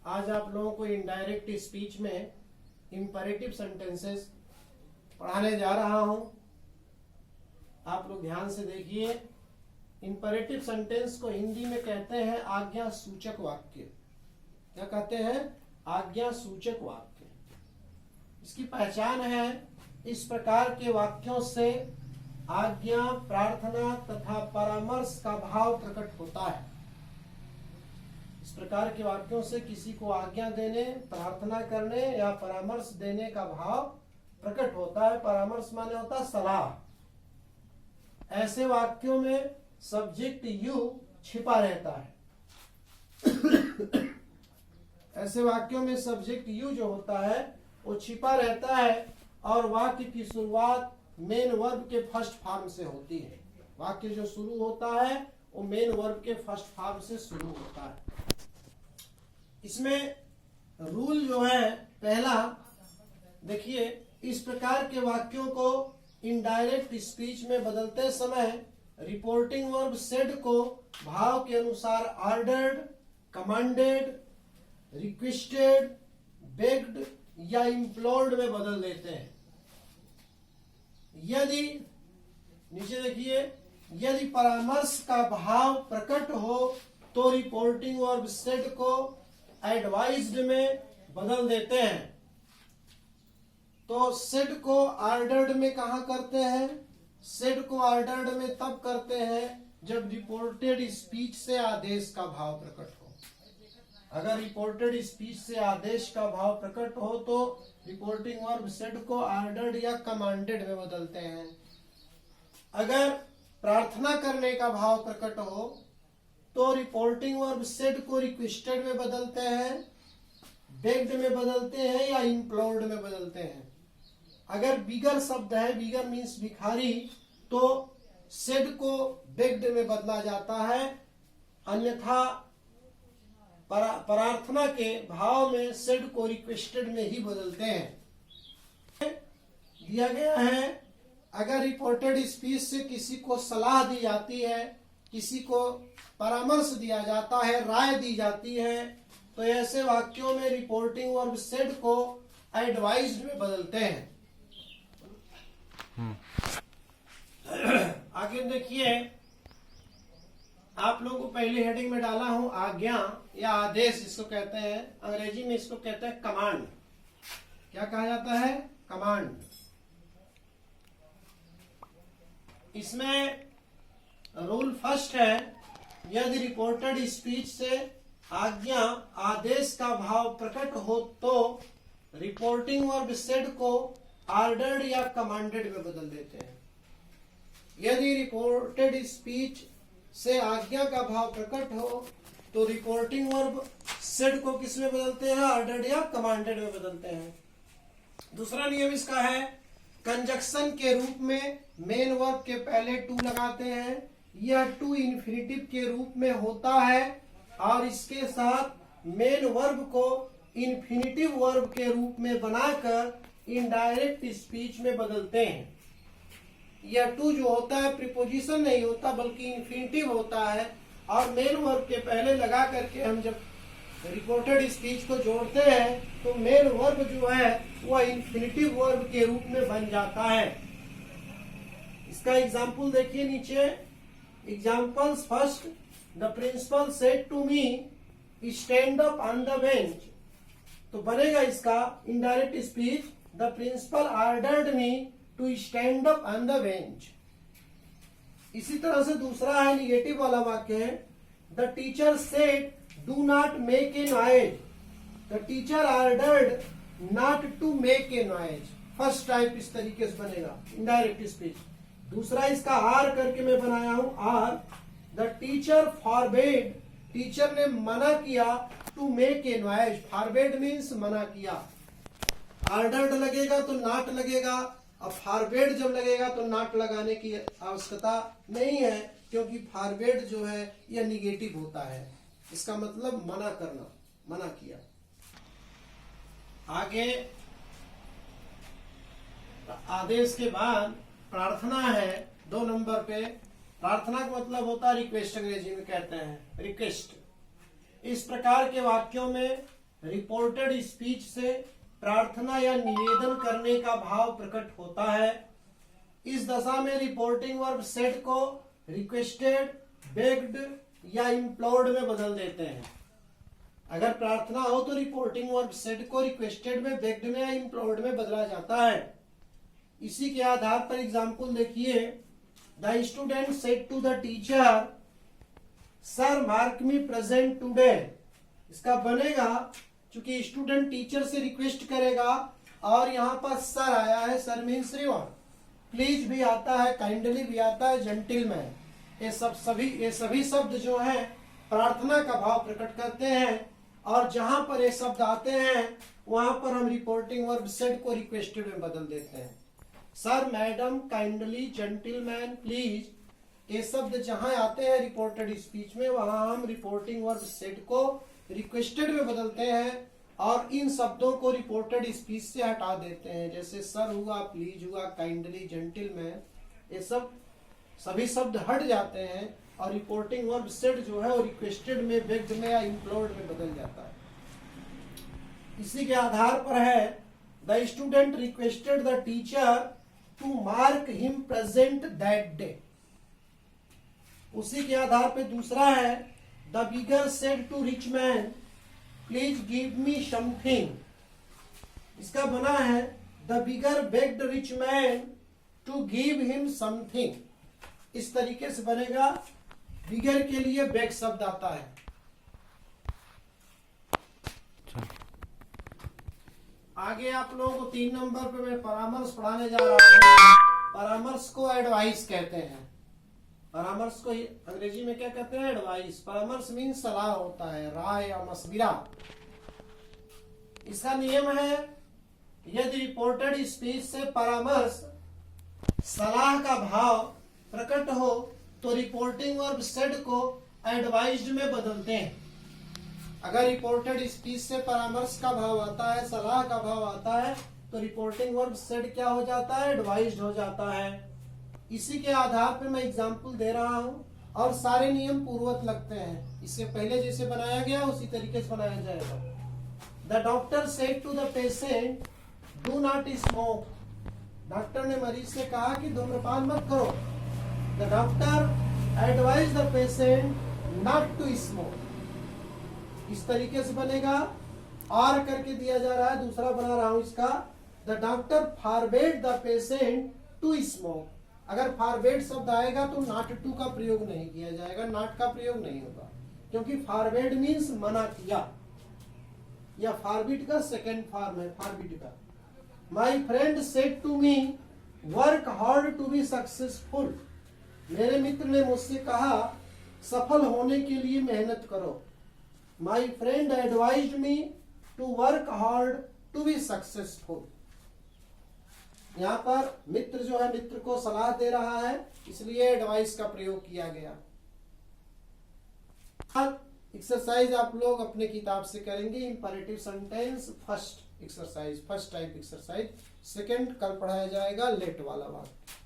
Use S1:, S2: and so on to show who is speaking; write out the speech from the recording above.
S1: आज आप लोगों को इनडायरेक्ट स्पीच में इंपरेटिव सेंटेंसेस पढ़ाने जा रहा हूं। आप लोग ध्यान से देखिए। इंपरेटिव सेंटेंस को हिंदी में कहते हैं आज्ञा सूचक वाक्य। क्या कहते हैं? आज्ञा सूचक वाक्य। इसकी पहचान है, इस प्रकार के वाक्यों से आज्ञा, प्रार्थना तथा परामर्श का भाव प्रकट होता है। इस प्रकार के वाक्यों से किसी को आज्ञा देने, प्रार्थना करने या परामर्श देने का भाव प्रकट होता है। परामर्श माने होता है सलाह। ऐसे वाक्यों में सब्जेक्ट यू छिपा रहता है। ऐसे वाक्यों में सब्जेक्ट यू जो होता है वो छिपा रहता है और वाक्य की शुरुआत मेन वर्ब के फर्स्ट फॉर्म से होती है। वाक्य जो शुरू होता है वो मेन वर्ब के फर्स्ट फॉर्म से शुरू होता है। इसमें रूल जो है पहला, देखिए, इस प्रकार के वाक्यों को इनडायरेक्ट स्पीच में बदलते समय रिपोर्टिंग वर्ब सेड को भाव के अनुसार ऑर्डर्ड, कमांडेड, रिक्वेस्टेड, बेग्ड या इम्प्लोर्ड में बदल देते हैं। यदि नीचे देखिए, यदि परामर्श का भाव प्रकट हो तो रिपोर्टिंग वर्ब सेड को एडवाइज्ड में बदल देते हैं। तो सेड को ऑर्डर्ड में कहा करते हैं? सेड को ऑर्डर्ड में तब करते हैं जब रिपोर्टेड स्पीच से आदेश का भाव प्रकट हो। अगर रिपोर्टेड स्पीच से आदेश का भाव प्रकट हो तो रिपोर्टिंग वर्ब सेड को ऑर्डर्ड या कमांडेड में बदलते हैं। अगर प्रार्थना करने का भाव प्रकट हो तो रिपोर्टिंग वर्ब सेड को रिक्वेस्टेड में बदलते हैं, बेग्ड में बदलते हैं या इम्प्लोर्ड में बदलते हैं। अगर बिगर शब्द है, बिगर मीन्स भिखारी, तो सेड को बेग्ड में बदला जाता है। अन्यथा प्रार्थना के भाव में सेड को रिक्वेस्टेड में ही बदलते हैं। दिया गया है, अगर रिपोर्टेड स्पीच से किसी को सलाह दी जाती है, किसी को परामर्श दिया जाता है, राय दी जाती है, तो ऐसे वाक्यों में रिपोर्टिंग वर्ब सेड को एडवाइज्ड में बदलते हैं। आगे देखिए, आप लोगों को पहले हेडिंग में डाला हूं आज्ञा या आदेश, इसको कहते हैं। अंग्रेजी में इसको कहते हैं कमांड। क्या कहा जाता है? कमांड। इसमें रूल फर्स्ट है, यदि रिपोर्टेड स्पीच से आज्ञा, आदेश का भाव प्रकट हो तो रिपोर्टिंग वर्ब सेड को ऑर्डर्ड या कमांडेड में बदल देते हैं। यदि रिपोर्टेड स्पीच से आज्ञा का भाव प्रकट हो तो रिपोर्टिंग वर्ब सेड को किस में बदलते हैं? ऑर्डर्ड या कमांडेड में बदलते हैं। दूसरा नियम इसका है, कंजक्शन के रूप में मेन वर्ब के पहले टू लगाते हैं। यह टू इन्फिनिटिव के रूप में होता है और इसके साथ मेन वर्ब को इन्फिनिटिव वर्ब के रूप में बनाकर इनडायरेक्ट स्पीच में बदलते हैं। यह टू जो होता है प्रीपोजिशन नहीं होता बल्कि इन्फिनिटिव होता है और मेन वर्ब के पहले लगा करके हम जब रिपोर्टेड स्पीच को जोड़ते हैं तो मेन वर्ब जो है वह इन्फिनिटिव वर्ब के रूप में बन जाता है। इसका एग्जाम्पल देखिए नीचे। Examples first, the principal said to me stand up on the bench. तो बनेगा इसका indirect speech, the principal ordered me to stand up on the bench. इसी तरह से दूसरा है निगेटिव वाला वाक्य है, the teacher said do not make a noise. The teacher ordered not to make a noise. First type इस तरीके से बनेगा इनडायरेक्ट स्पीच। दूसरा इसका आर करके मैं बनाया हूं, or, the teacher forbade, teacher ने मना किया, to make a noise. Forbade means मना किया। ऑर्डर्ड लगेगा तो नॉट लगेगा, अब फॉरबेड जब लगेगा तो नॉट लगाने की आवश्यकता नहीं है क्योंकि फॉरबेड जो है यह निगेटिव होता है। इसका मतलब मना करना, मना किया। आगे आदेश के बाद प्रार्थना है 2 नंबर पे। प्रार्थना का मतलब होता है रिक्वेस्ट, अंग्रेजी में कहते हैं रिक्वेस्ट। इस प्रकार के वाक्यों में रिपोर्टेड स्पीच से प्रार्थना या निवेदन करने का भाव प्रकट होता है। इस दशा में रिपोर्टिंग वर्ब सेड को रिक्वेस्टेड, बेग्ड या इम्प्लोर्ड में बदल देते हैं। अगर प्रार्थना हो तो रिपोर्टिंग वर्ब सेड को रिक्वेस्टेड में, बेग्ड में या इम्प्लोर्ड में बदला जाता है। इसी के आधार पर एग्जाम्पल देखिए। The student said to the teacher, sir mark me present today. इसका बनेगा, चूंकि स्टूडेंट टीचर से रिक्वेस्ट करेगा और यहाँ पर सर आया है, सर मीन श्रीमान, प्लीज भी आता है, काइंडली भी आता है, जेंटिलमैन, ये सभी शब्द जो हैं प्रार्थना का भाव प्रकट करते हैं। और जहां पर ये शब्द आते हैं वहां पर हम रिपोर्टिंग वर्ब सेड को रिक्वेस्टेड में बदल देते हैं। Sir, madam, kindly, gentleman, please, ये शब्द जहां आते हैं रिपोर्टेड स्पीच में, वहां हम रिपोर्टिंग वर्ब सेड को रिक्वेस्टेड में बदलते हैं और इन शब्दों को रिपोर्टेड स्पीच से हटा देते हैं। जैसे सर हुआ, प्लीज हुआ, काइंडली, जेंटिलमैन, ये सभी शब्द हट जाते हैं और रिपोर्टिंग वर्ब सेड जो है वो रिक्वेस्टेड में, बेग्ड में या इम्प्लोर्ड में बदल जाता है। इसी के आधार पर है the student requested the teacher to mark him present that day. उसी के आधार पे दूसरा है the beggar said to rich man, please give me something. इसका बना है the beggar begged rich man to give him something. इस तरीके से बनेगा। बिगर के लिए बेग शब्द आता है। आगे आप लोगों को 3 नंबर पे मैं परामर्श पढ़ाने जा रहा हूँ। परामर्श को एडवाइस कहते हैं। परामर्श को अंग्रेजी में क्या कहते हैं? एडवाइस। परामर्श मीन सलाह होता है, राय या मशविरा। इसका नियम है, यदि रिपोर्टेड स्पीच से परामर्श, सलाह का भाव प्रकट हो तो रिपोर्टिंग वर्ब सेड को एडवाइज्ड में बदलते हैं। अगर रिपोर्टेड स्पीच से परामर्श का भाव आता है, सलाह का भाव आता है, तो रिपोर्टिंग वर्ब सेड क्या हो जाता है? एडवाइज्ड हो जाता है। इसी के आधार पर मैं एग्जांपल दे रहा हूं और सारे नियम पूर्ववत लगते हैं। इससे पहले जैसे बनाया गया उसी तरीके से बनाया जाएगा। The doctor said to the patient, do not smoke. Doctor ने मरीज से कहा कि धूम्रपान मत करो। The doctor advise the patient not to smoke. इस तरीके से बनेगा। और करके दिया जा रहा है, दूसरा बना रहा हूं इसका। The doctor forbade the patient to smoke. अगर फॉरबेड शब्द आएगा तो नॉट टू का प्रयोग नहीं किया जाएगा, नॉट का प्रयोग नहीं होगा, क्योंकि फॉरबेड मीन्स मना किया, या फॉरबिड का सेकेंड फॉर्म है, फॉरबिड का। My friend said to me, work hard to be successful. मेरे मित्र ने मुझसे कहा, सफल होने के लिए मेहनत करो। My friend advised me to work hard to be successful. यहाँ पर मित्र जो है, मित्र को सलाह दे रहा है, इसलिए एडवाइस का प्रयोग किया गया। एक्सरसाइज आप लोग अपने किताब से करेंगे। Imperative sentence first exercise, first type exercise. Second कल पढ़ाया जाएगा लेट वाला बात।